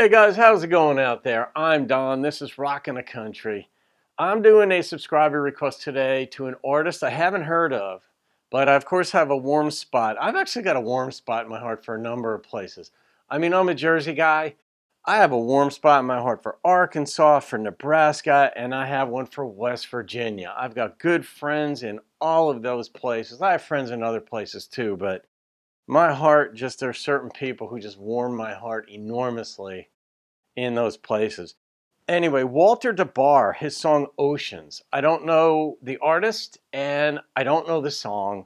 Hey guys, how's it going out there? I'm Don. This is Rockin' the Country. I'm doing a subscriber request today to an artist I haven't heard of, but I of course have a warm spot. I've actually got a warm spot in my heart for a number of places. I mean, I'm a Jersey guy. I have a warm spot in my heart for Arkansas, for Nebraska, and I have one for West Virginia. I've got good friends in all of those places. I have friends in other places too, but my heart, just there are certain people who just warm my heart enormously in those places. Anyway, Walter DeBarr, his song Oceans. I don't know the artist and I don't know the song,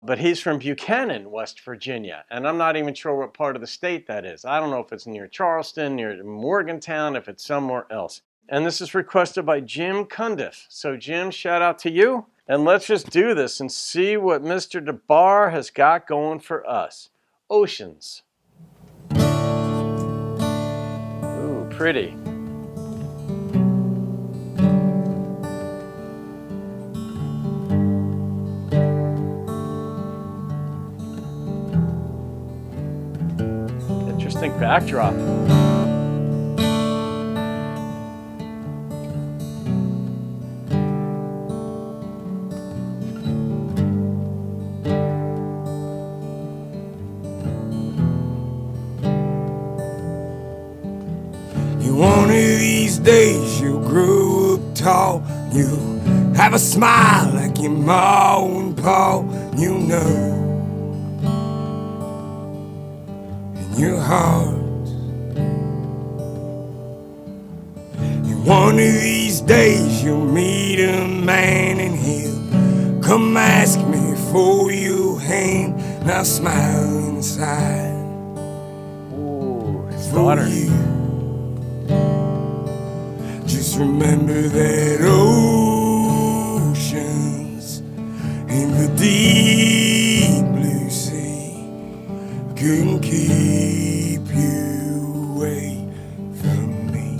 but he's from Buchanan, West Virginia. And I'm not even sure what part of the state that is. I don't know if it's near Charleston, near Morgantown, if it's somewhere else. And this is requested by Jim Cundiff. So Jim, shout out to you. And let's just do this and see what Mr. DeBarr has got going for us. Oceans. Ooh, pretty. Interesting backdrop. One of these days you'll grow up tall. You'll have a smile like your ma and pa. You know in your heart. And one of these days you'll meet a man and he'll come ask me for your hand. And I'll smile inside. Ooh, his for daughter. you. Just remember that oceans in the deep blue sea couldn't keep you away from me.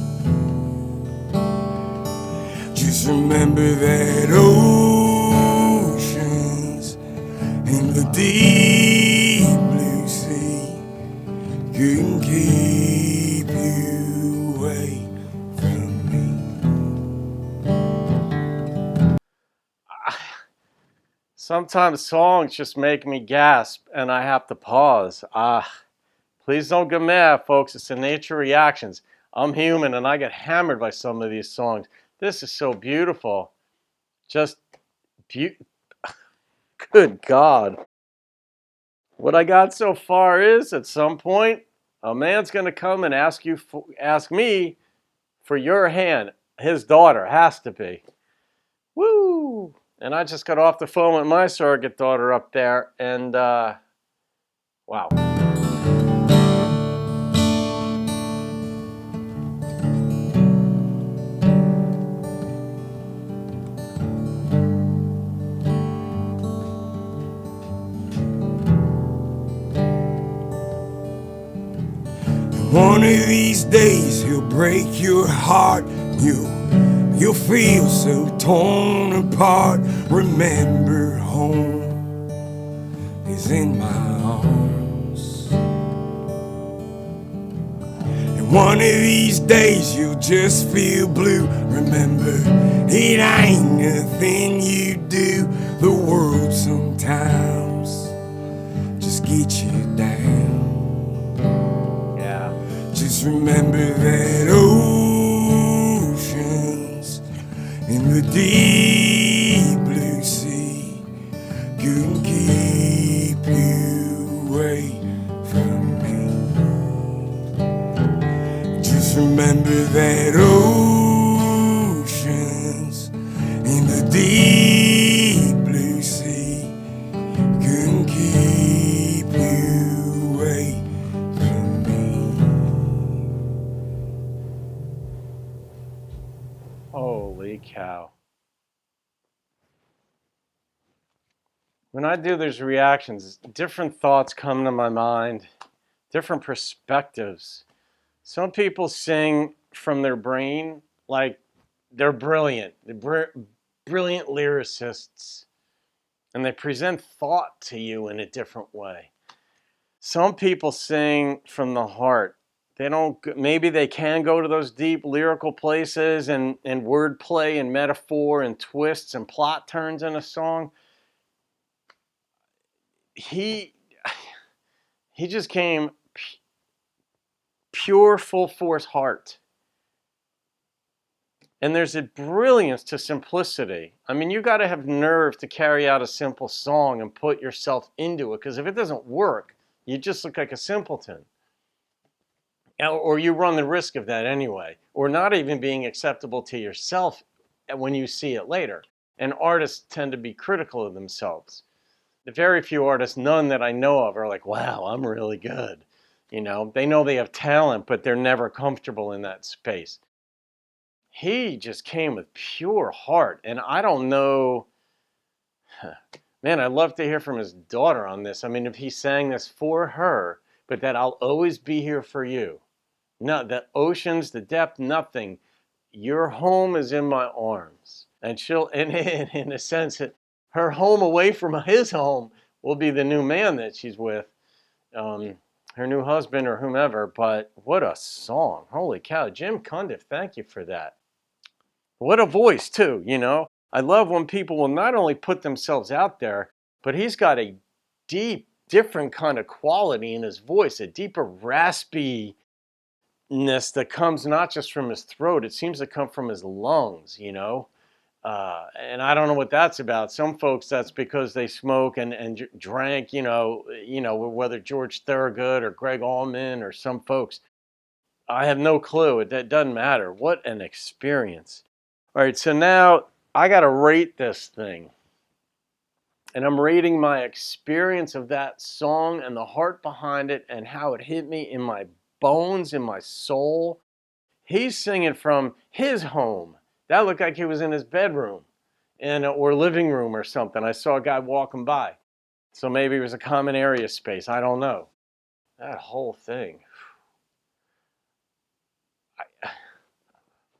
Just remember that oceans in the deep blue sea couldn't keep you away. Sometimes songs just make me gasp and I have to pause. Please don't get mad, folks. It's the nature of reactions. I'm human and I get hammered by some of these songs. This is so beautiful. Just good God. What I got so far is at some point a man's going to come and ask me for your hand. His daughter has to be. Woo! And I just got off the phone with my surrogate daughter up there, and wow. One of these days he'll break your heart. You'll feel so torn apart. Remember, home is in my arms. And one of these days you'll just feel blue. Remember, it ain't nothing you do. The world sometimes just gets you down. Just remember that oceans in the deep blue sea couldn't keep you away from me. Just remember that oceans in the deep blue sea couldn't keep you away. Holy cow. When I do these reactions, different thoughts come to my mind, different perspectives. Some people sing from their brain like they're brilliant. They're brilliant lyricists. And they present thought to you in a different way. Some people sing from the heart. maybe they can go to those deep lyrical places and wordplay and metaphor and twists and plot turns in a song. He just came pure full force heart. And there's a brilliance to simplicity. I mean, you got to have nerve to carry out a simple song and put yourself into it, because if it doesn't work, you just look like a simpleton. Or you run the risk of that anyway, or not even being acceptable to yourself when you see it later. And artists tend to be critical of themselves. The very few artists, none that I know of, are like, wow, I'm really good. You know, they know they have talent, but they're never comfortable in that space. He just came with pure heart. And I don't know, man, I'd love to hear from his daughter on this. I mean, if he sang this for her, but that I'll always be here for you. No, the oceans, the depth, nothing. Your home is in my arms. And she'll, in a sense, her home away from his home will be the new man that she's with, her new husband or whomever. But what a song. Holy cow. Jim Cundiff, thank you for that. What a voice, too, you know. I love when people will not only put themselves out there, but he's got a deep, different kind of quality in his voice, a deeper raspiness that comes not just from his throat, it seems to come from his lungs, you know. And I don't know what that's about. Some folks, that's because they smoke and drank, you know, whether George Thorogood or Greg Allman or some folks. I have no clue. It doesn't matter. What an experience. All right, so now I got to rate this thing. And I'm rating my experience of that song and the heart behind it and how it hit me in my bones, in my soul. He's singing from his home. That looked like he was in his bedroom or living room or something. I saw a guy walking by. So maybe it was a common area space. I don't know. That whole thing.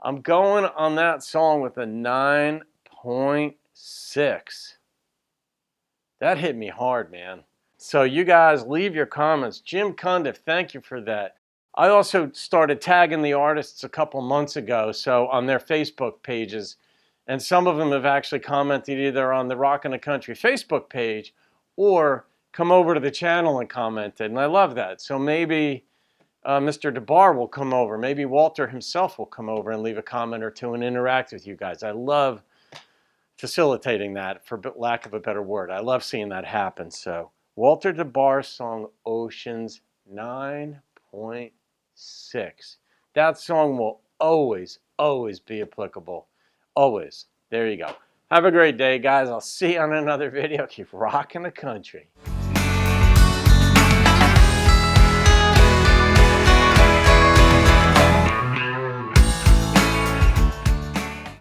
I'm going on that song with a 9.6. That hit me hard, man. So you guys leave your comments. Jim Cundiff, thank you for that. I also started tagging the artists a couple months ago, so on their Facebook pages, and some of them have actually commented either on the Rockin' the Country Facebook page or come over to the channel and commented, and I love that. So maybe Mr. DeBarr will come over. Maybe Walter himself will come over and leave a comment or two and interact with you guys. I love facilitating that, for lack of a better word. I love seeing that happen. So Walter DeBarr's song Oceans, 9.6. That song will always, always be applicable. Always. There you go. Have a great day, guys. I'll see you on another video. Keep rocking the country.